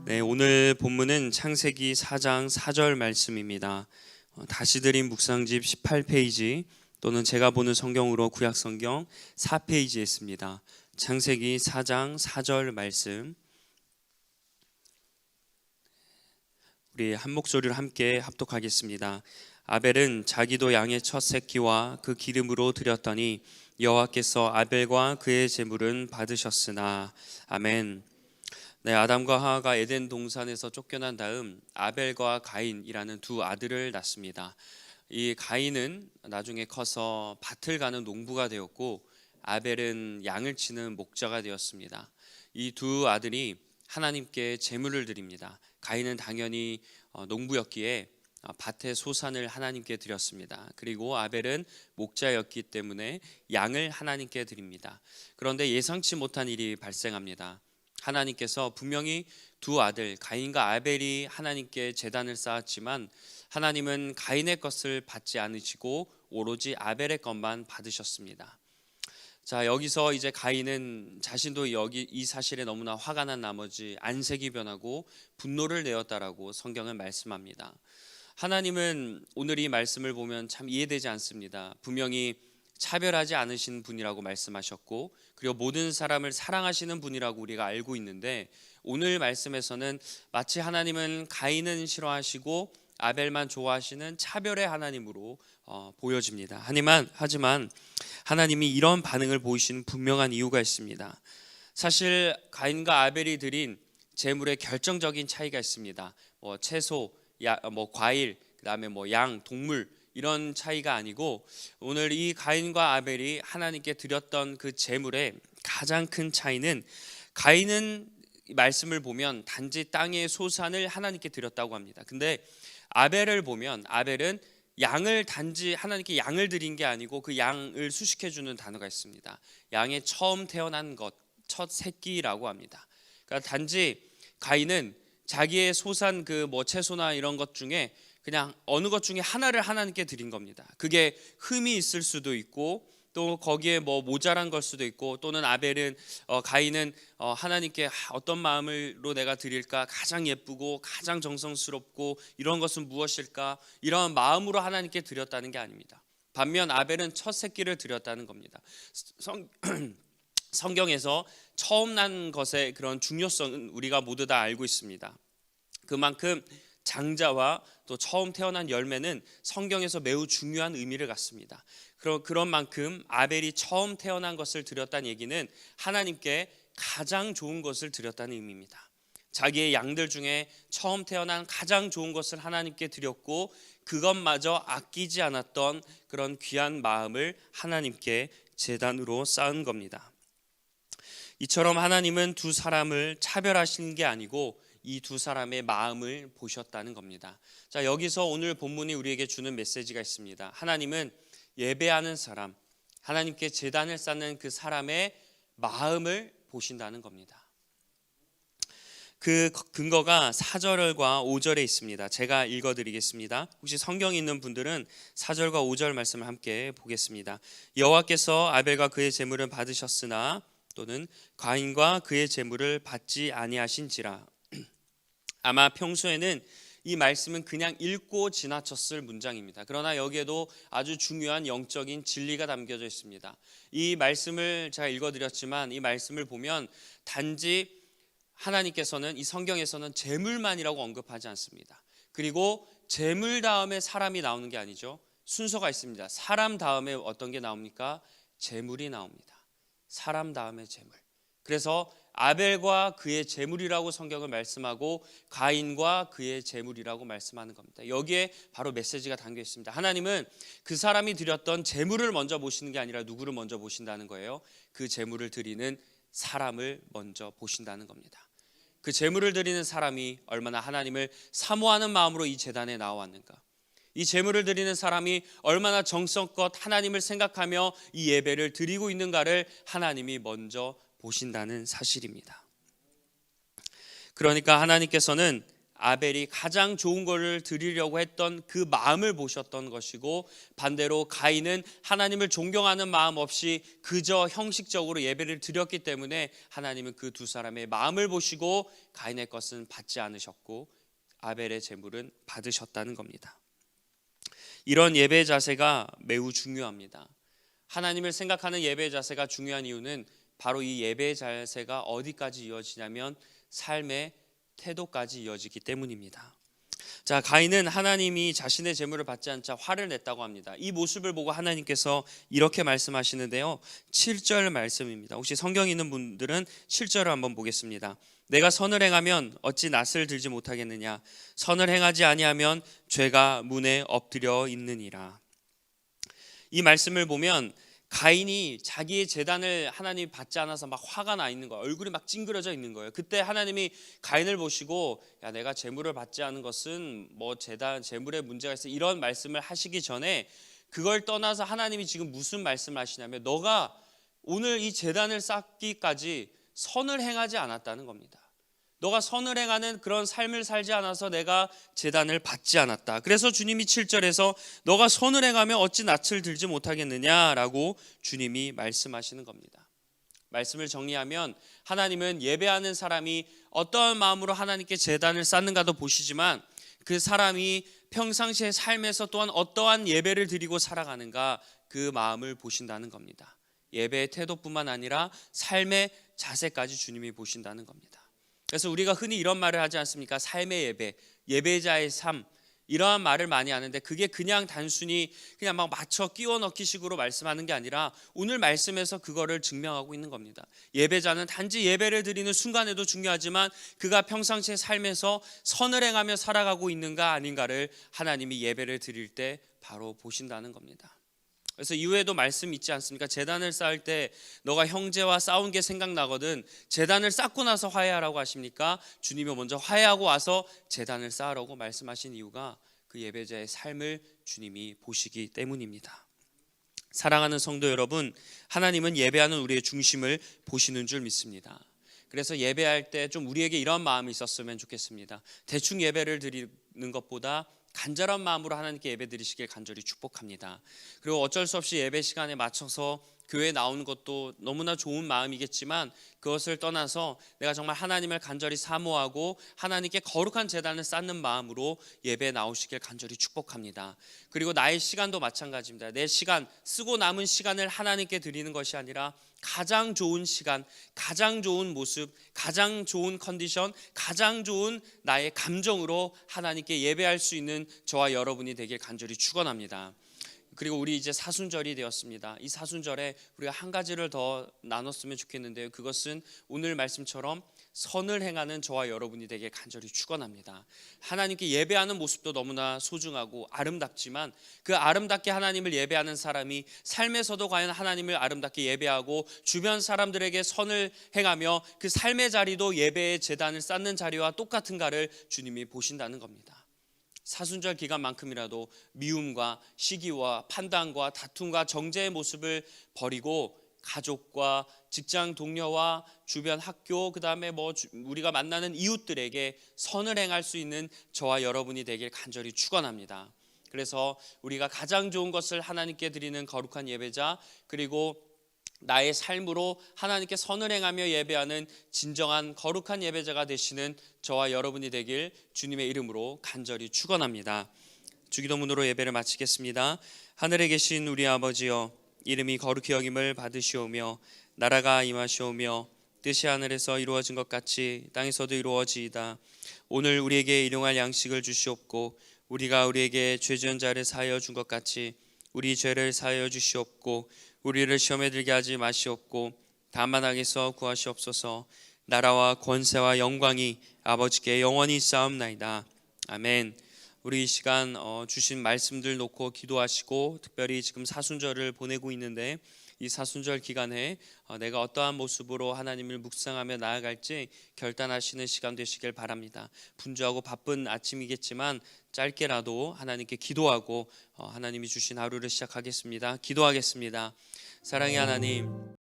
네, 오늘 본문은 창세기 4장 4절 말씀입니다. 다시 드린 묵상집 18페이지 또는 제가 보는 성경으로 구약성경 4페이지에 있습니다. 창세기 4장 4절 말씀, 우리 한 목소리로 함께 합독하겠습니다. 아벨은 자기도 양의 첫 새끼와 그 기름으로 드렸더니 여호와께서 아벨과 그의 제물은 받으셨으나. 아멘. 네, 아담과 하와가 에덴 동산에서 쫓겨난 다음 아벨과 가인이라는 두 아들을 낳습니다. 이 가인은 나중에 커서 밭을 가는 농부가 되었고, 아벨은 양을 치는 목자가 되었습니다. 이 두 아들이 하나님께 제물을 드립니다. 가인은 당연히 농부였기에 밭의 소산을 하나님께 드렸습니다. 그리고 아벨은 목자였기 때문에 양을 하나님께 드립니다. 그런데 예상치 못한 일이 발생합니다. 하나님께서 분명히 두 아들 가인과 아벨이 하나님께 제단을 쌓았지만 하나님은 가인의 것을 받지 않으시고 오로지 아벨의 것만 받으셨습니다. 자, 여기서 이제 가인은 자신도 이 사실에 너무나 화가 난 나머지 안색이 변하고 분노를 내었다라고 성경은 말씀합니다. 하나님은 오늘 이 말씀을 보면 참 이해되지 않습니다. 분명히 차별하지 않으신 분이라고 말씀하셨고, 그리고 모든 사람을 사랑하시는 분이라고 우리가 알고 있는데, 오늘 말씀에서는 마치 하나님은 가인은 싫어하시고 아벨만 좋아하시는 차별의 하나님으로 보여집니다. 하지만 하나님이 이런 반응을 보이시는 분명한 이유가 있습니다. 사실 가인과 아벨이 드린 제물에 결정적인 차이가 있습니다. 채소, 과일, 그다음에 양, 동물, 이런 차이가 아니고, 오늘 이 가인과 아벨이 하나님께 드렸던 그 제물의 가장 큰 차이는, 가인은 말씀을 보면 단지 땅의 소산을 하나님께 드렸다고 합니다. 근데 아벨을 보면 아벨은 양을 단지 하나님께 양을 드린 게 아니고 그 양을 수식해 주는 단어가 있습니다. 양의 처음 태어난 것, 첫 새끼라고 합니다. 그러니까 단지 가인은 자기의 소산 채소나 이런 것 중에 그냥 어느 것 중에 하나를 하나님께 드린 겁니다. 그게 흠이 있을 수도 있고, 또 거기에 모자란 걸 수도 있고, 또는 가인은 하나님께 어떤 마음으로 내가 드릴까, 가장 예쁘고 가장 정성스럽고 이런 것은 무엇일까, 이런 마음으로 하나님께 드렸다는 게 아닙니다. 반면 아벨은 첫 새끼를 드렸다는 겁니다. 성경에서 처음 난 것의 그런 중요성은 우리가 모두 다 알고 있습니다. 그만큼 장자와 또 처음 태어난 열매는 성경에서 매우 중요한 의미를 갖습니다. 그런 만큼 아벨이 처음 태어난 것을 드렸다는 얘기는 하나님께 가장 좋은 것을 드렸다는 의미입니다. 자기의 양들 중에 처음 태어난 가장 좋은 것을 하나님께 드렸고, 그것마저 아끼지 않았던 그런 귀한 마음을 하나님께 제단으로 쌓은 겁니다. 이처럼 하나님은 두 사람을 차별하시는 게 아니고 이 두 사람의 마음을 보셨다는 겁니다. 자, 여기서 오늘 본문이 우리에게 주는 메시지가 있습니다. 하나님은 예배하는 사람, 하나님께 제단을 쌓는 그 사람의 마음을 보신다는 겁니다. 그 근거가 4절과 5절에 있습니다. 제가 읽어드리겠습니다. 혹시 성경이 있는 분들은 4절과 5절 말씀을 함께 보겠습니다. 여호와께서 아벨과 그의 제물을 받으셨으나, 또는 가인과 그의 제물을 받지 아니하신지라. 아마 평소에는 이 말씀은 그냥 읽고 지나쳤을 문장입니다. 그러나 여기에도 아주 중요한 영적인 진리가 담겨져 있습니다. 이 말씀을 제가 읽어드렸지만, 이 말씀을 보면 단지 하나님께서는 이 성경에서는 제물만이라고 언급하지 않습니다. 그리고 제물 다음에 사람이 나오는 게 아니죠. 순서가 있습니다. 사람 다음에 어떤 게 나옵니까? 제물이 나옵니다. 사람 다음에 제물. 그래서 아벨과 그의 제물이라고 성경을 말씀하고 가인과 그의 제물이라고 말씀하는 겁니다. 여기에 바로 메시지가 담겨 있습니다. 하나님은 그 사람이 드렸던 제물을 먼저 보시는 게 아니라 누구를 먼저 보신다는 거예요? 그 제물을 드리는 사람을 먼저 보신다는 겁니다. 그 제물을 드리는 사람이 얼마나 하나님을 사모하는 마음으로 이 제단에 나왔는가, 이 제물을 드리는 사람이 얼마나 정성껏 하나님을 생각하며 이 예배를 드리고 있는가를 하나님이 먼저 보신다는 사실입니다. 그러니까 하나님께서는 아벨이 가장 좋은 것을 드리려고 했던 그 마음을 보셨던 것이고, 반대로 가인은 하나님을 존경하는 마음 없이 그저 형식적으로 예배를 드렸기 때문에 하나님은 그 두 사람의 마음을 보시고 가인의 것은 받지 않으셨고 아벨의 제물은 받으셨다는 겁니다. 이런 예배 자세가 매우 중요합니다. 하나님을 생각하는 예배 자세가 중요한 이유는 바로 이 예배 자세가 어디까지 이어지냐면 삶의 태도까지 이어지기 때문입니다. 자, 가인은 하나님이 자신의 제물을 받지 않자 화를 냈다고 합니다. 이 모습을 보고 하나님께서 이렇게 말씀하시는데요. 7절 말씀입니다. 혹시 성경 있는 분들은 7절을 한번 보겠습니다. 내가 선을 행하면 어찌 낯을 들지 못하겠느냐. 선을 행하지 아니하면 죄가 문에 엎드려 있느니라. 이 말씀을 보면 가인이 자기의 제단을 하나님이 받지 않아서 막 화가 나 있는 거예요. 얼굴이 막 찡그려져 있는 거예요. 그때 하나님이 가인을 보시고 야, 내가 제물을 받지 않은 것은 뭐 제물에 문제가 있어, 이런 말씀을 하시기 전에 그걸 떠나서 하나님이 지금 무슨 말씀을 하시냐면 너가 오늘 이 제단을 쌓기까지 선을 행하지 않았다는 겁니다. 너가 선을 행하는 그런 삶을 살지 않아서 내가 제단을 받지 않았다. 그래서 주님이 7절에서 너가 선을 행하면 어찌 낯을 들지 못하겠느냐라고 주님이 말씀하시는 겁니다. 말씀을 정리하면 하나님은 예배하는 사람이 어떠한 마음으로 하나님께 제단을 쌓는가도 보시지만 그 사람이 평상시의 삶에서 또한 어떠한 예배를 드리고 살아가는가, 그 마음을 보신다는 겁니다. 예배의 태도뿐만 아니라 삶의 자세까지 주님이 보신다는 겁니다. 그래서 우리가 흔히 이런 말을 하지 않습니까? 삶의 예배, 예배자의 삶, 이러한 말을 많이 하는데 그게 그냥 단순히 그냥 막 맞춰 끼워 넣기 식으로 말씀하는 게 아니라 오늘 말씀에서 그거를 증명하고 있는 겁니다. 예배자는 단지 예배를 드리는 순간에도 중요하지만 그가 평상시의 삶에서 선을 행하며 살아가고 있는가 아닌가를 하나님이 예배를 드릴 때 바로 보신다는 겁니다. 그래서 이후에도 말씀 있지 않습니까? 제단을 쌓을 때 너가 형제와 싸운 게 생각나거든 제단을 쌓고 나서 화해하라고 하십니까? 주님이 먼저 화해하고 와서 제단을 쌓으라고 말씀하신 이유가 그 예배자의 삶을 주님이 보시기 때문입니다. 사랑하는 성도 여러분, 하나님은 예배하는 우리의 중심을 보시는 줄 믿습니다. 그래서 예배할 때 좀 우리에게 이런 마음이 있었으면 좋겠습니다. 대충 예배를 드리는 것보다 간절한 마음으로 하나님께 예배 드리시길 간절히 축복합니다. 그리고 어쩔 수 없이 예배 시간에 맞춰서 교회에 나오는 것도 너무나 좋은 마음이겠지만 그것을 떠나서 내가 정말 하나님을 간절히 사모하고 하나님께 거룩한 제단을 쌓는 마음으로 예배에 나오시길 간절히 축복합니다. 그리고 나의 시간도 마찬가지입니다. 내 시간, 쓰고 남은 시간을 하나님께 드리는 것이 아니라 가장 좋은 시간, 가장 좋은 모습, 가장 좋은 컨디션, 가장 좋은 나의 감정으로 하나님께 예배할 수 있는 저와 여러분이 되길 간절히 축원합니다. 그리고 우리 이제 사순절이 되었습니다. 이 사순절에 우리가 한 가지를 더 나눴으면 좋겠는데요. 그것은 오늘 말씀처럼 선을 행하는 저와 여러분이 되게 간절히 축원합니다. 하나님께 예배하는 모습도 너무나 소중하고 아름답지만 그 아름답게 하나님을 예배하는 사람이 삶에서도 과연 하나님을 아름답게 예배하고 주변 사람들에게 선을 행하며 그 삶의 자리도 예배의 제단을 쌓는 자리와 똑같은가를 주님이 보신다는 겁니다. 사순절 기간만큼이라도 미움과 시기와 판단과 다툼과 정죄의 모습을 버리고 가족과 직장 동료와 주변 학교, 그다음에 우리가 만나는 이웃들에게 선을 행할 수 있는 저와 여러분이 되길 간절히 축원합니다. 그래서 우리가 가장 좋은 것을 하나님께 드리는 거룩한 예배자, 그리고 나의 삶으로 하나님께 선을 행하며 예배하는 진정한 거룩한 예배자가 되시는 저와 여러분이 되길 주님의 이름으로 간절히 축원합니다. 주기도문으로 예배를 마치겠습니다. 하늘에 계신 우리 아버지여, 이름이 거룩히 여김을 받으시오며 나라가 임하시오며 뜻이 하늘에서 이루어진 것 같이 땅에서도 이루어지이다. 오늘 우리에게 일용할 양식을 주시옵고 우리가 우리에게 죄 지은 자를 사하여 준 것 같이 우리 죄를 사하여 주시옵고 우리를 시험에 들게 하지 마시옵고 다만 악에서 구하시옵소서. 나라와 권세와 영광이 아버지께 영원히 쌓옵나이다. 아멘. 우리 이 시간 주신 말씀들 놓고 기도하시고 특별히 지금 사순절을 보내고 있는데 이 사순절 기간에 내가 어떠한 모습으로 하나님을 묵상하며 나아갈지 결단하시는 시간 되시길 바랍니다. 분주하고 바쁜 아침이겠지만 짧게라도 하나님께 기도하고 하나님이 주신 하루를 시작하겠습니다. 기도하겠습니다. 사랑의 하나님,